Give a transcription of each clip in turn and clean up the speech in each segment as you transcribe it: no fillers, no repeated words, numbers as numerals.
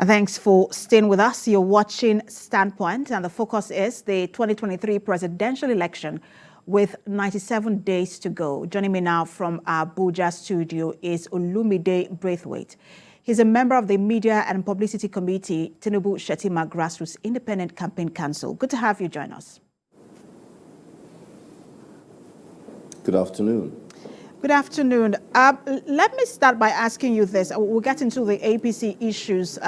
Thanks for staying with us. You're watching Standpoint, and the focus is the 2023 presidential election with 97 days to go. Joining me now from our Abuja studio is Olumide Braithwaite. He's a member of the Media and Publicity Committee, Tinubu Shettima Grassroots Independent Campaign Council. Good to have you join us. Good afternoon. Good afternoon. Let me start by asking you this. We'll get into the APC issues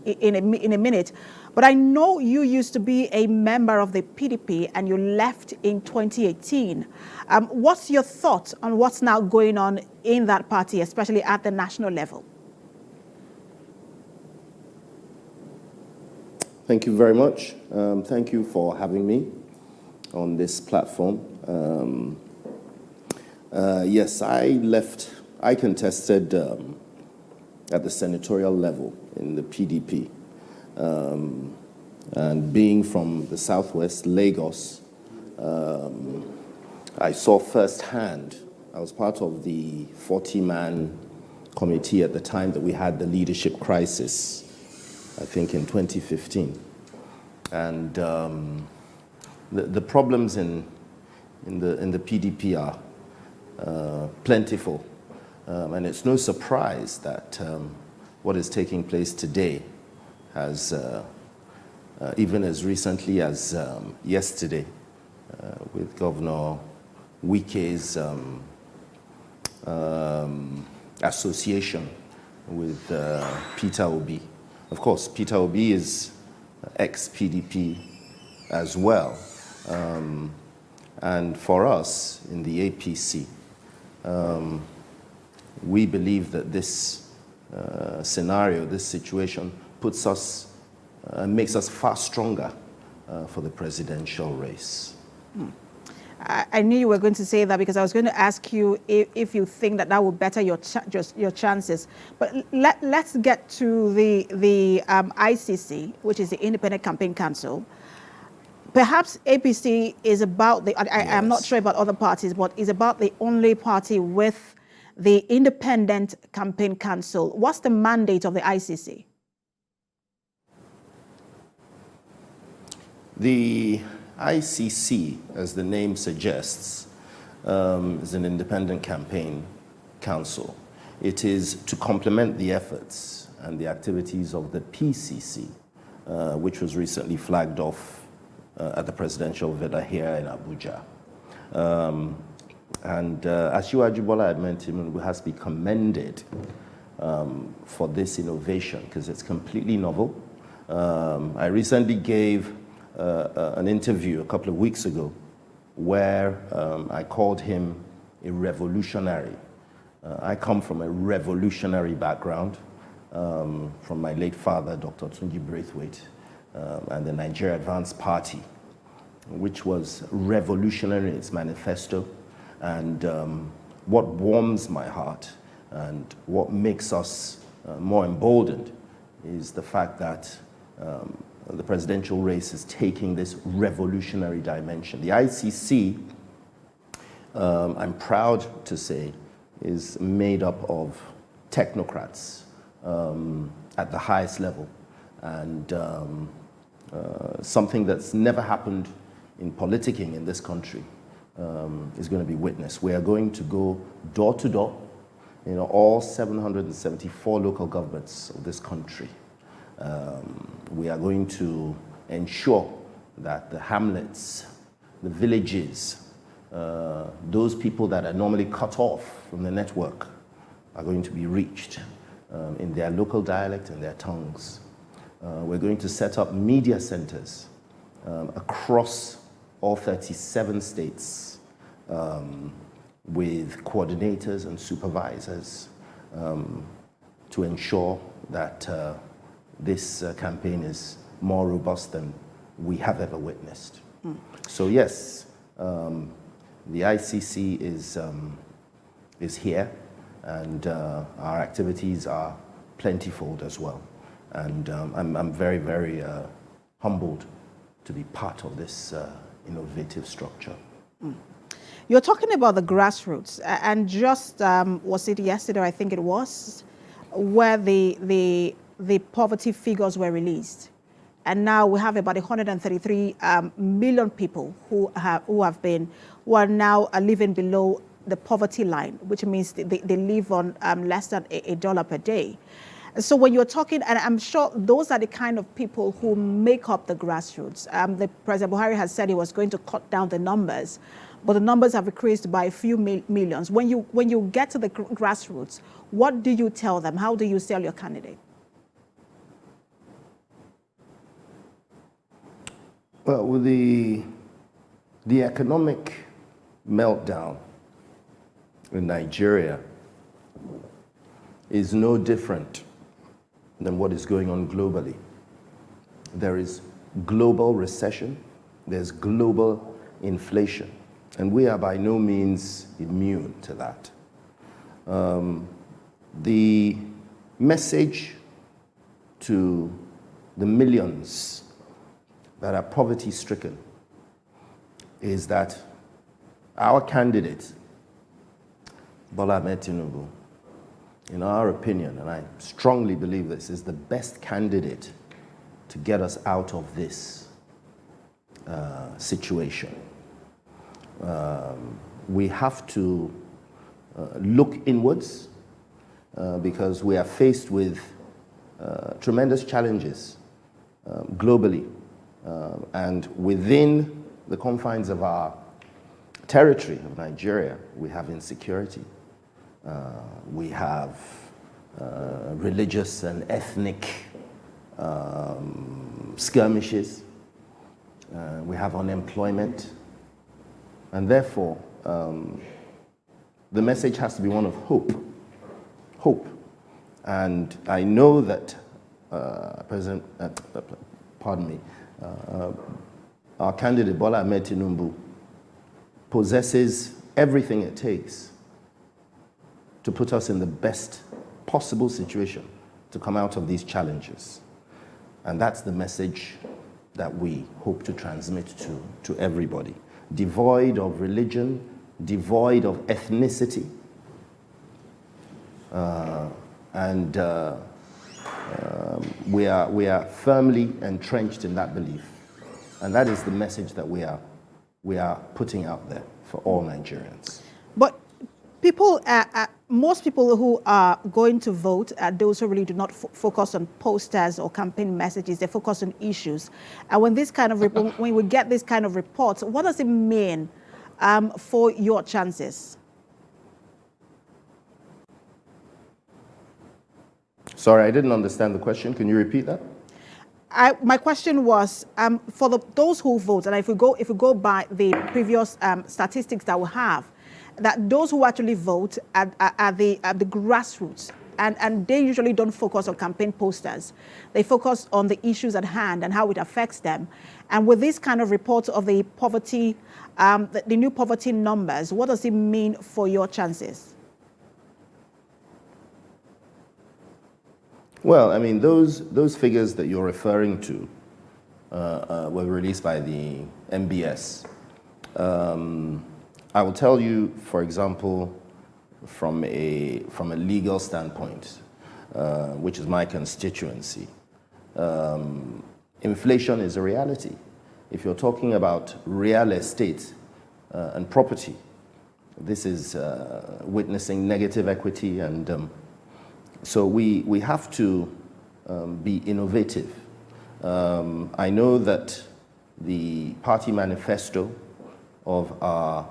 in a minute, but I know you used to be a member of the PDP and you left in 2018. What's your thought on what's now going on in that party, especially at the national level? Thank you very much. Thank you for having me on this platform. Yes, I contested at the senatorial level in the PDP. And being from the Southwest, Lagos, I saw firsthand, I was part of the 40-man committee at the time that we had the leadership crisis, I think in 2015. And the problems in the PDP are plentiful, and it's no surprise that what is taking place today has, even as recently as yesterday, with Governor Wike's association with Peter Obi. Of course, Peter Obi is ex-PDP as well, and for us in the APC, we believe that this scenario, this situation, puts us, makes us far stronger for the presidential race. I knew you were going to say that because I was going to ask you if you think that would better your chances. But let's get to the ICC, which is the Independent Campaign Council. Perhaps APC is about the, I'm not sure about other parties, but is about the only party with the Independent Campaign Council. What's the mandate of the ICC? The ICC, as the name suggests, is an independent campaign council. It is to complement the efforts and the activities of the PCC, which was recently flagged off at the presidential villa here in Abuja. As Ajibola had mentioned, we have to be commended for this innovation because it's completely novel. I recently gave an interview a couple of weeks ago where I called him a revolutionary. I come from a revolutionary background from my late father, Dr. Olumide Braithwaite, and the Nigeria Advance Party, which was revolutionary in its manifesto. And what warms my heart and what makes us more emboldened is the fact that the presidential race is taking this revolutionary dimension. The ICC, I'm proud to say, is made up of technocrats at the highest level, and something that's never happened in politicking in this country is going to be witnessed. We are going to go door to door, all 774 local governments of this country. We are going to ensure that the hamlets, the villages, those people that are normally cut off from the network are going to be reached in their local dialect and their tongues. We're going to set up media centers across all 37 states with coordinators and supervisors to ensure that this campaign is more robust than we have ever witnessed. So yes, the ICC is here, and our activities are plentyfold as well. And I'm very, very humbled to be part of this innovative structure. You're talking about the grassroots, and just was it yesterday, I think it was, where the the poverty figures were released. And now we have about 133 million people who are now living below the poverty line, which means they live on less than $1 per day. So when you're talking, and I'm sure those are the kind of people who make up the grassroots. The President Buhari has said he was going to cut down the numbers, but the numbers have increased by a few millions. When you get to the grassroots, what do you tell them? How do you sell your candidate? Well, with the economic meltdown in Nigeria is no different than what is going on globally. There is global recession, there's global inflation, and we are by no means immune to that. The message to the millions that are poverty-stricken is that our candidate, Bola Ahmed Tinubu, in our opinion, and I strongly believe this, is the best candidate to get us out of this situation. We have to look inwards because we are faced with tremendous challenges globally. And within the confines of our territory of Nigeria, we have insecurity. We have religious and ethnic skirmishes. We have unemployment. And therefore, the message has to be one of hope. Hope. And I know that our candidate, Bola Ahmed Tinubu, possesses everything it takes to put us in the best possible situation to come out of these challenges. And that's the message that we hope to transmit to everybody. Devoid of religion, devoid of ethnicity, we are firmly entrenched in that belief. And that is the message that we are putting out there for all Nigerians. But people, most people who are going to vote are those who really do not focus on posters or campaign messages. They focus on issues. And when when we get this kind of reports, what does it mean for your chances? Sorry, I didn't understand the question. Can you repeat that? My question was for those who vote, and if we go by the previous statistics that we have, that those who actually vote are the grassroots, and they usually don't focus on campaign posters. They focus on the issues at hand and how it affects them. And with this kind of report of the poverty, the new poverty numbers, what does it mean for your chances? Well, I mean, those figures that you're referring to were released by the MBS. I will tell you, for example, from a legal standpoint, which is my constituency, inflation is a reality. If you're talking about real estate and property, this is witnessing negative equity, and so we have to be innovative. I know that the party manifesto of our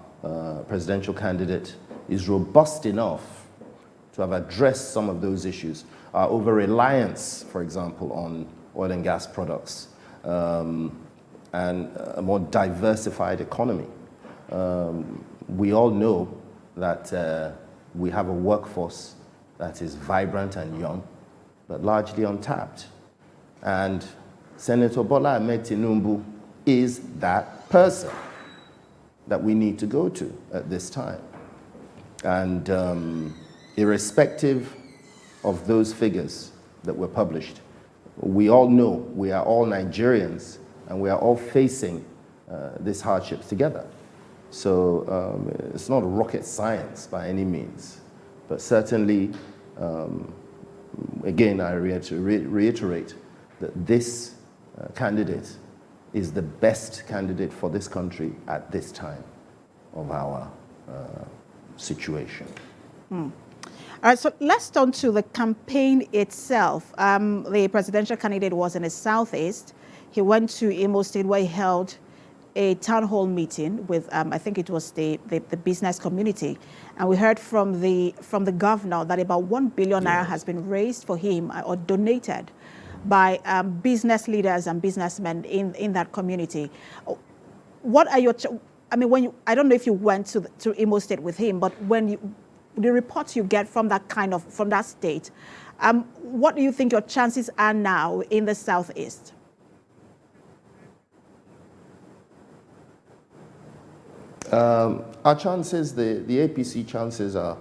presidential candidate is robust enough to have addressed some of those issues. Our over-reliance, for example, on oil and gas products, and a more diversified economy. We all know that we have a workforce that is vibrant and young, but largely untapped. And Senator Bola Ahmed Tinubu is that person that we need to go to at this time. And irrespective of those figures that were published, we all know we are all Nigerians and we are all facing this hardship together. So it's not rocket science by any means, but certainly again, I reiterate that this candidate is the best candidate for this country at this time of our situation. All right, so let's turn to the campaign itself. The presidential candidate was in the Southeast. He went to Imo State where he held a town hall meeting with, I think it was the business community. And we heard from the governor that about 1 billion naira has been raised for him or donated by business leaders and businessmen in that community. What are your, I mean, when you, I don't know if you went to Imo State with him, but when you, the reports you get from from that state, what do you think your chances are now in the Southeast? Our chances, the APC chances are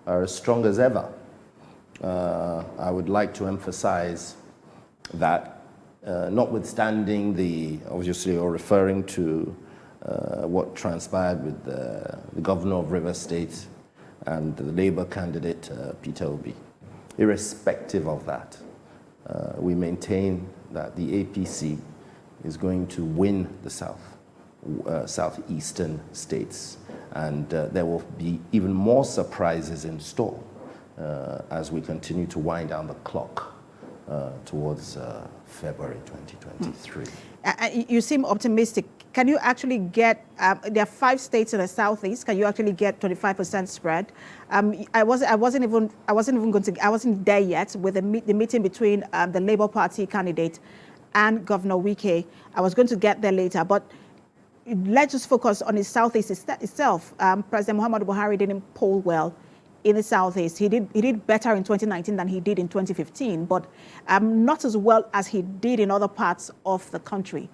as strong as ever. I would like to emphasize that notwithstanding obviously you're referring to what transpired with the governor of Rivers State and the Labour candidate, Peter Obi. Irrespective of that, we maintain that the APC is going to win the southeastern states, and there will be even more surprises in store as we continue to wind down the clock towards February 2023. You seem optimistic. Can you actually get, there are 5 states in the Southeast, can you actually get 25% spread? I wasn't there yet with the meeting between the Labour Party candidate and Governor Wike. I was going to get there later, but let's just focus on the Southeast itself. President Muhammadu Buhari didn't poll well in the Southeast. He did better in 2019 than he did in 2015, but not as well as he did in other parts of the country.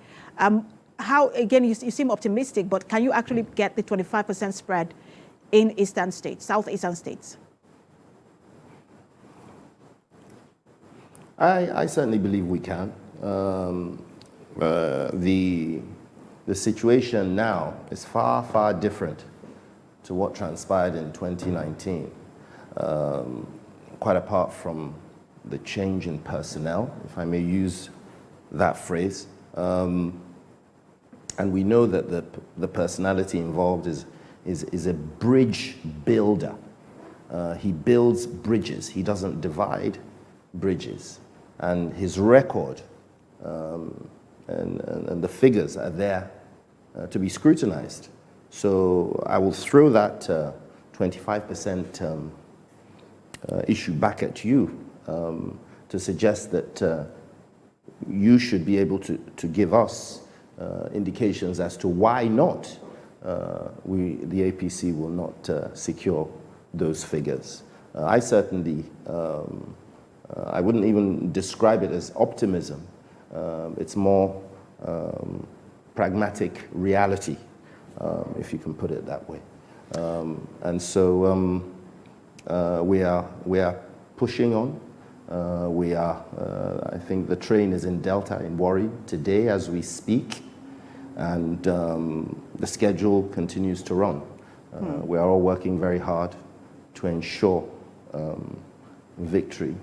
How, again, you seem optimistic, but can you actually get the 25% spread in eastern states, southeastern states? I certainly believe we can. The situation now is far, far different to what transpired in 2019. Quite apart from the change in personnel, if I may use that phrase. And we know that the personality involved is a bridge builder. He builds bridges. He doesn't divide bridges. And his record and the figures are there to be scrutinized. So I will throw that 25% issue back at you to suggest that you should be able to give us indications as to why not the APC will not secure those figures. I certainly, I wouldn't even describe it as optimism. It's more pragmatic reality, if you can put it that way. And so we are pushing on. I think the train is in Delta in Warri today as we speak, and the schedule continues to run. We are all working very hard to ensure victory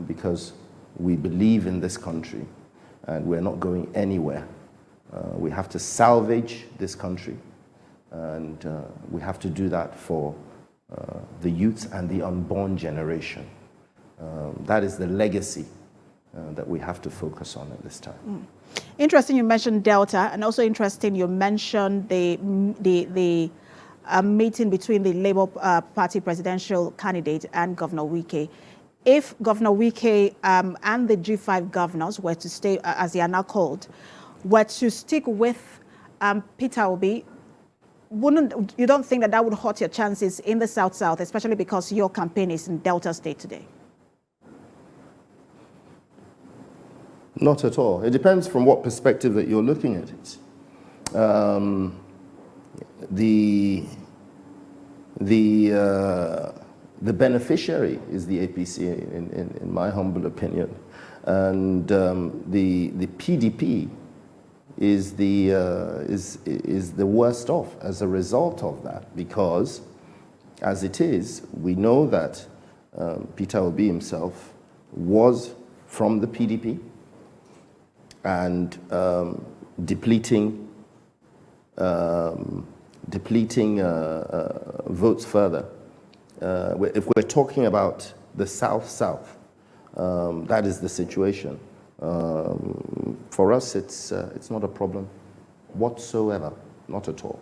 because we believe in this country and we're not going anywhere. We have to salvage this country, and we have to do that for the youth and the unborn generation. That is the legacy that we have to focus on at this time. Interesting you mentioned Delta, and also interesting you mentioned the meeting between the Labour Party presidential candidate and Governor Wike. If Governor Wike and the G5 governors were to stay, as they are now called, were to stick with Peter Obi, you don't think that would hurt your chances in the South-South, especially because your campaign is in Delta State today? Not at all. It depends from what perspective that you're looking at it. The beneficiary is the APC, in my humble opinion, and the PDP is the worst off as a result of that, because as it is, we know that Peter Obi himself was from the PDP and depleting votes further. If we're talking about the South-South, that is the situation. For us, it's not a problem whatsoever, not at all.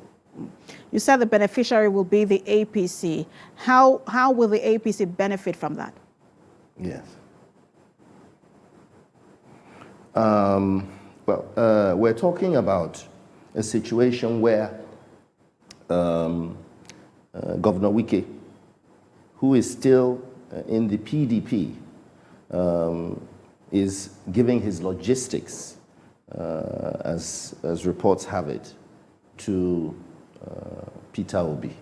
You said the beneficiary will be the APC. How will the APC benefit from that? Yes. Well, we're talking about a situation where Governor Wike, who is still in the PDP, is giving his logistics, as reports have it, to Peter Obi.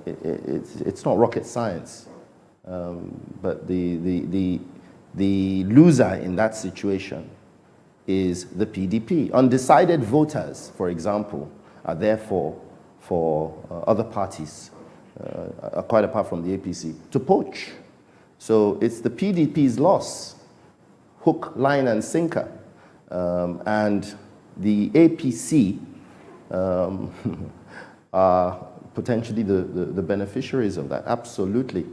It's not rocket science, but the loser in that situation is the PDP. Undecided voters, for example, are therefore for other parties, quite apart from the APC, to poach. So it's the PDP's loss, hook, line, and sinker. And the APC are potentially the beneficiaries of that, absolutely.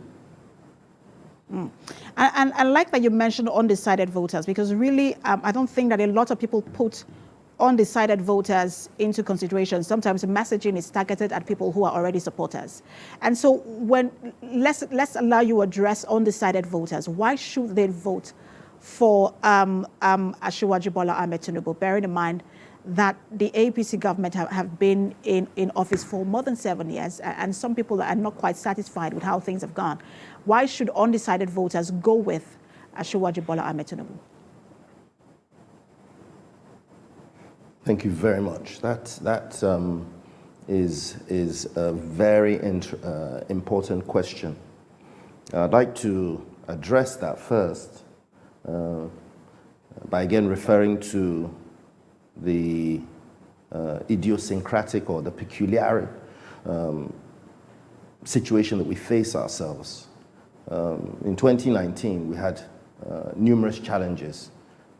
And I like that you mentioned undecided voters, because really, I don't think that a lot of people put undecided voters into consideration. Sometimes the messaging is targeted at people who are already supporters. And so let's allow you address undecided voters. Why should they vote for Asiwaju Bola Ahmed Tinubu, bearing in mind that the APC government have been in office for more than 7 years, and some people are not quite satisfied with how things have gone? Why should undecided voters go with Asiwaju Bola Ahmed Tinubu? Thank you very much. That is a very important question. I'd like to address that first by again referring to the idiosyncratic or the peculiar situation that we face ourselves. In 2019, we had numerous challenges,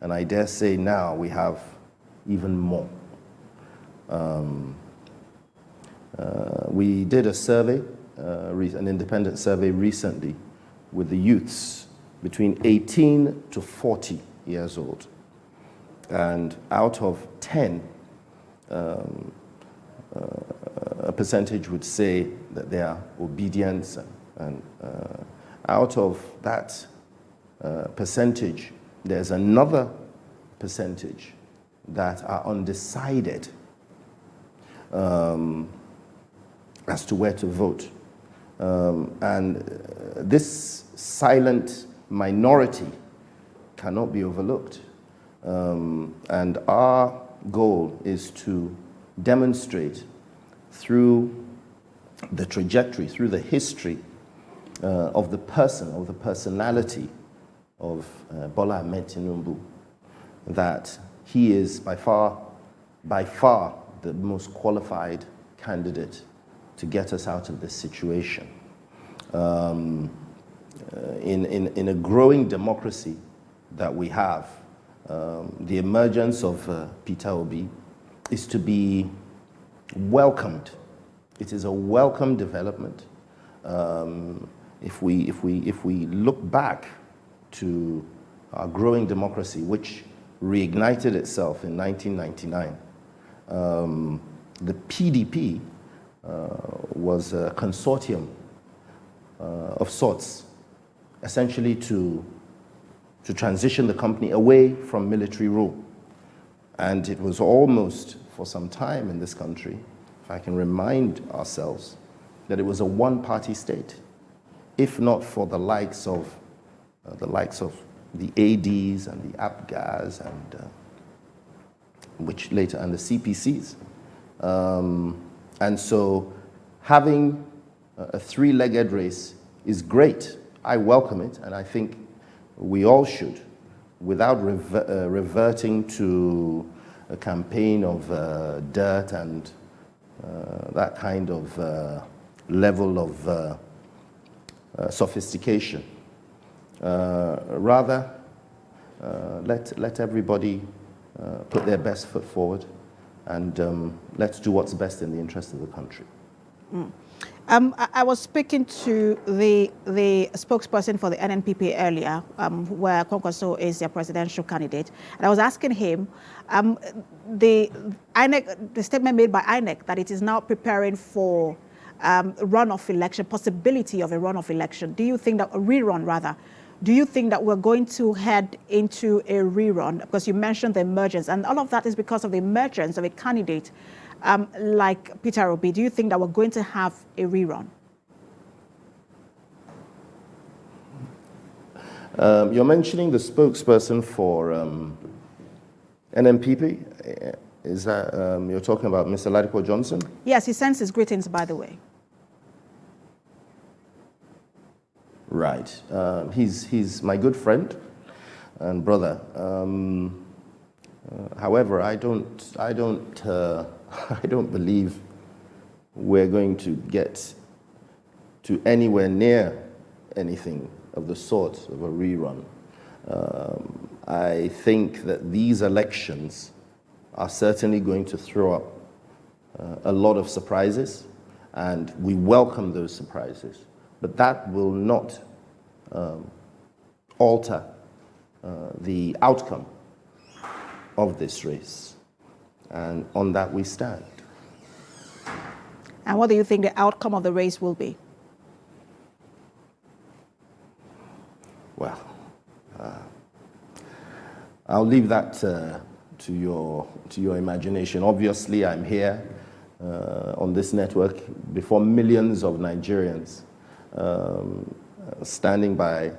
and I dare say now we have even more. We did a survey, an independent survey recently with the youths between 18 to 40 years old. And out of 10, a percentage would say that they are obedient, and out of that percentage, there's another percentage that are undecided as to where to vote. And this silent minority cannot be overlooked. And our goal is to demonstrate through the trajectory, through the history of the person, of the personality of Bola Ahmed Tinubu, that he is by far the most qualified candidate to get us out of this situation. In a growing democracy that we have, the emergence of Peter Obi is to be welcomed. It is a welcome development. If we look back to our growing democracy, which reignited itself in 1999, the PDP was a consortium of sorts, essentially to transition the country away from military rule. And it was almost, for some time in this country, if I can remind ourselves, that it was a one-party state, if not for the likes of the ADs and the APGAs and the CPCs. And so having a three-legged race is great. I welcome it, and I think we all should, without reverting to a campaign of dirt and that kind of level of sophistication. Rather, let everybody put their best foot forward, and let's do what's best in the interest of the country. I was speaking to the spokesperson for the NNPP earlier, where Kwankwaso is their presidential candidate, and I was asking him the statement made by INEC that it is now preparing for runoff election, possibility of a runoff election. Do you think that a rerun rather? Do you think that we're going to head into a rerun? Because you mentioned the emergence, and all of that is because of the emergence of a candidate like Peter Obi. Do you think that we're going to have a rerun? You're mentioning the spokesperson for NNPP. Is that you're talking about Mr. Ladipo Johnson? Yes, he sends his greetings, by the way. Right. He's my good friend and brother. However, I don't believe we're going to get to anywhere near anything of the sort of a rerun. I think that these elections are certainly going to throw up a lot of surprises, and we welcome those surprises. But that will not alter the outcome of this race. And on that we stand. And what do you think the outcome of the race will be? Well, I'll leave that to your imagination. Obviously, I'm here on this network before millions of Nigerians, standing by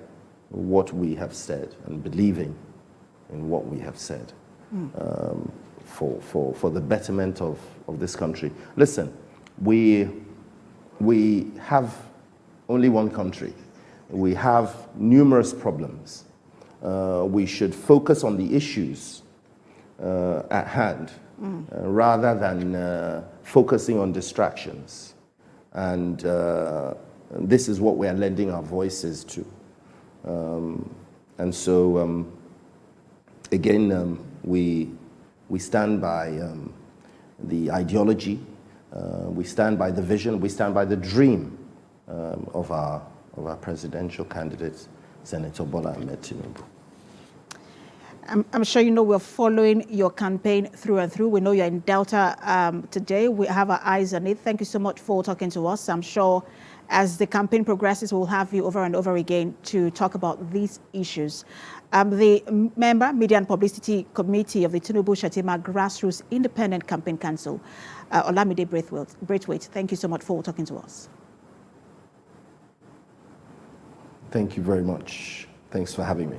what we have said and believing in what we have said for the betterment of this country. Listen, we have only one country. We have numerous problems. We should focus on the issues at hand rather than focusing on distractions. And this is what we are lending our voices to. And so, again, we stand by the ideology, we stand by the vision, we stand by the dream of our presidential candidate, Senator Bola Ahmed Tinubu. I'm sure you know we're following your campaign through and through. We know you're in Delta today. We have our eyes on it. Thank you so much for talking to us. I'm sure as the campaign progresses, we'll have you over and over again to talk about these issues. The member, Media and Publicity Committee of the Tinubu Shettima Grassroots Independent Campaign Council, Olumide Braithwaite, thank you so much for talking to us. Thank you very much. Thanks for having me.